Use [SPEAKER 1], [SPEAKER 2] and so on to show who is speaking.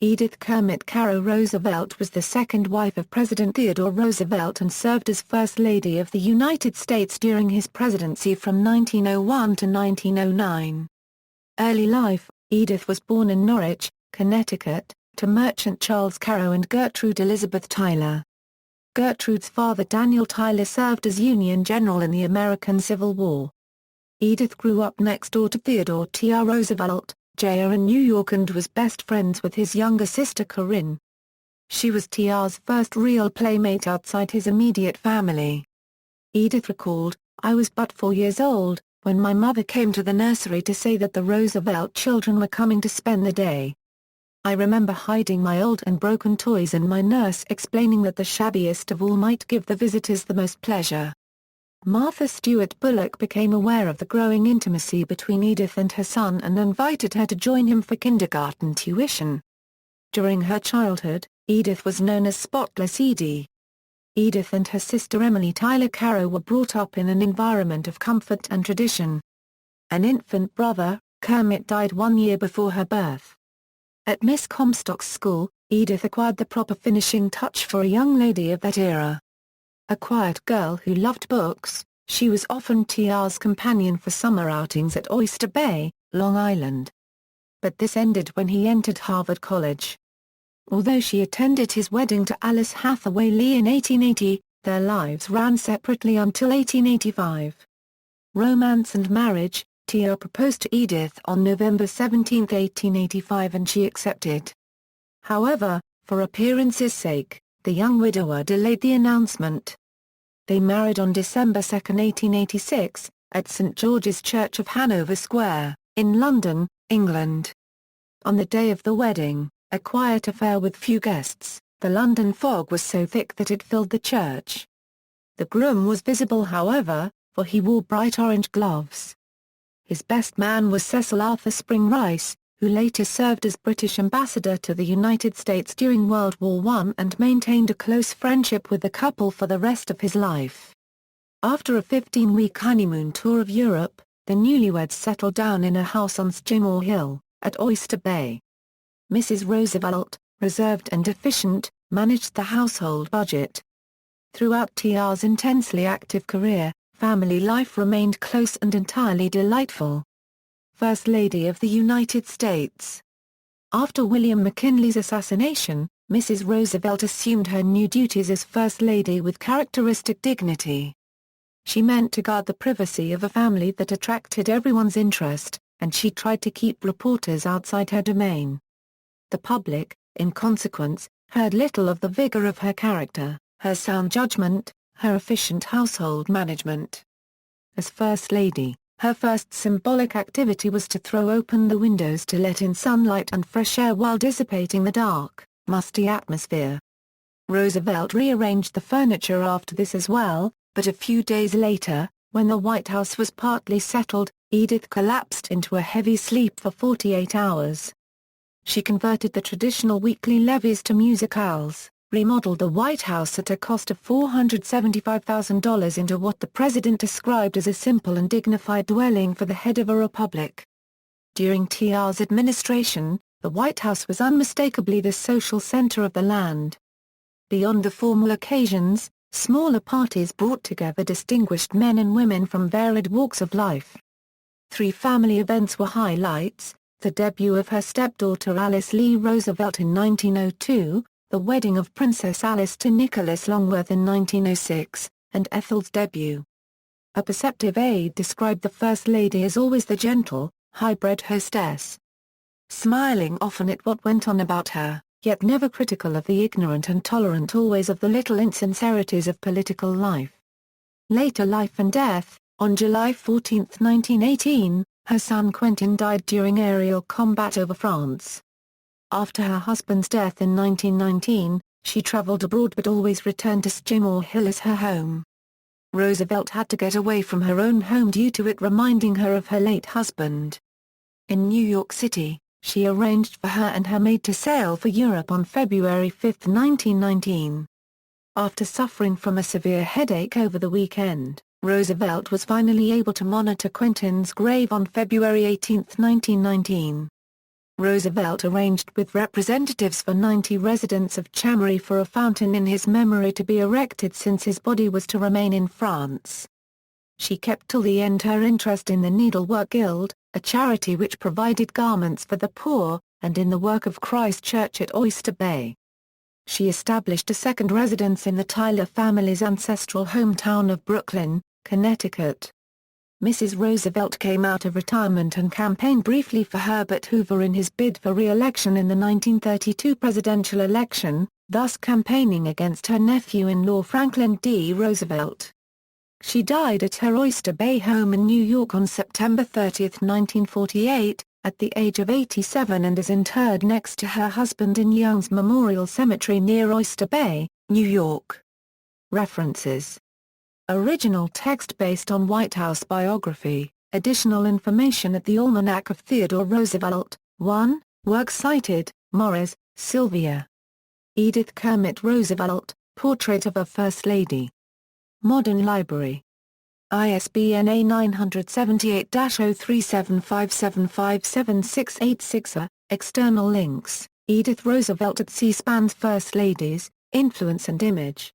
[SPEAKER 1] Edith Kermit Carow Roosevelt was the second wife of President Theodore Roosevelt and served as First Lady of the United States during his presidency from 1901 to 1909. Early life: Edith was born in Norwich, Connecticut, to merchant Charles Carow and Gertrude Elizabeth Tyler. Gertrude's father Daniel Tyler served as Union General in the American Civil War. Edith grew up next door to Theodore T.R. Roosevelt, Jr. in New York and was best friends with his younger sister Corinne. She was T.R.'s first real playmate outside his immediate family. Edith recalled, "I was but 4 years old, when my mother came to the nursery to say that the Roosevelt children were coming to spend the day. I remember hiding my old and broken toys and my nurse explaining that the shabbiest of all might give the visitors the most pleasure." Martha Stewart Bullock became aware of the growing intimacy between Edith and her son and invited her to join him for kindergarten tuition. During her childhood, Edith was known as Spotless Edie. Edith and her sister Emily Tyler Carow were brought up in an environment of comfort and tradition. An infant brother, Kermit, died 1 year before her birth. At Miss Comstock's school, Edith acquired the proper finishing touch for a young lady of that era. A quiet girl who loved books, she was often T.R.'s companion for summer outings at Oyster Bay, Long Island. But this ended when he entered Harvard College. Although she attended his wedding to Alice Hathaway Lee in 1880, their lives ran separately until 1885. Romance and marriage: T.R. proposed to Edith on November 17, 1885 and she accepted. However, for appearance's sake, the young widower delayed the announcement. They married on December 2, 1886, at St. George's Church of Hanover Square, in London, England. On the day of the wedding, a quiet affair with few guests, the London fog was so thick that it filled the church. The groom was visible however, for he wore bright orange gloves. His best man was Cecil Arthur Spring Rice, who later served as British ambassador to the United States during World War I and maintained a close friendship with the couple for the rest of his life. After a 15-week honeymoon tour of Europe, the newlyweds settled down in a house on Skidmore Hill, at Oyster Bay. Mrs. Roosevelt, reserved and efficient, managed the household budget. Throughout T.R.'s intensely active career, family life remained close and entirely delightful. First Lady of the United States. After William McKinley's assassination, Mrs. Roosevelt assumed her new duties as First Lady with characteristic dignity. She meant to guard the privacy of a family that attracted everyone's interest, and she tried to keep reporters outside her domain. The public, in consequence, heard little of the vigor of her character, her sound judgment, her efficient household management. As First Lady, her first symbolic activity was to throw open the windows to let in sunlight and fresh air while dissipating the dark, musty atmosphere. Roosevelt rearranged the furniture after this as well, but a few days later, when the White House was partly settled, Edith collapsed into a heavy sleep for 48 hours. She converted the traditional weekly levees to musicales, remodeled the White House at a cost of $475,000 into what the president described as a simple and dignified dwelling for the head of a republic. During T.R.'s administration, the White House was unmistakably the social center of the land. Beyond the formal occasions, smaller parties brought together distinguished men and women from varied walks of life. 3 family events were highlights: the debut of her stepdaughter Alice Lee Roosevelt in 1902, the wedding of Princess Alice to Nicholas Longworth in 1906, and Ethel's debut. A perceptive aide described the First Lady as always the gentle, high-bred hostess. Smiling often at what went on about her, yet never critical of the ignorant and tolerant always of the little insincerities of political life. Later life and death: on July 14, 1918, her son Quentin died during aerial combat over France. After her husband's death in 1919, she traveled abroad but always returned to Skidmore Hill as her home. Roosevelt had to get away from her own home due to it reminding her of her late husband. In New York City, she arranged for her and her maid to sail for Europe on February 5, 1919. After suffering from a severe headache over the weekend, Roosevelt was finally able to monitor Quentin's grave on February 18, 1919. Roosevelt arranged with representatives for 90 residents of Chamery for a fountain in his memory to be erected since his body was to remain in France. She kept till the end her interest in the Needlework Guild, a charity which provided garments for the poor, and in the work of Christ Church at Oyster Bay. She established a second residence in the Tyler family's ancestral hometown of Brooklyn, Connecticut. Mrs. Roosevelt came out of retirement and campaigned briefly for Herbert Hoover in his bid for re-election in the 1932 presidential election, thus campaigning against her nephew-in-law Franklin D. Roosevelt. She died at her Oyster Bay home in New York on September 30, 1948, at the age of 87 and is interred next to her husband in Young's Memorial Cemetery near Oyster Bay, New York. References. Original text based on White House biography. Additional information at the Almanac of Theodore Roosevelt. 1. Works cited: Morris, Sylvia. Edith Kermit Roosevelt, Portrait of a First Lady. Modern Library. ISBN A978-0375757686. External links: Edith Roosevelt at C-SPAN's First Ladies, Influence and Image.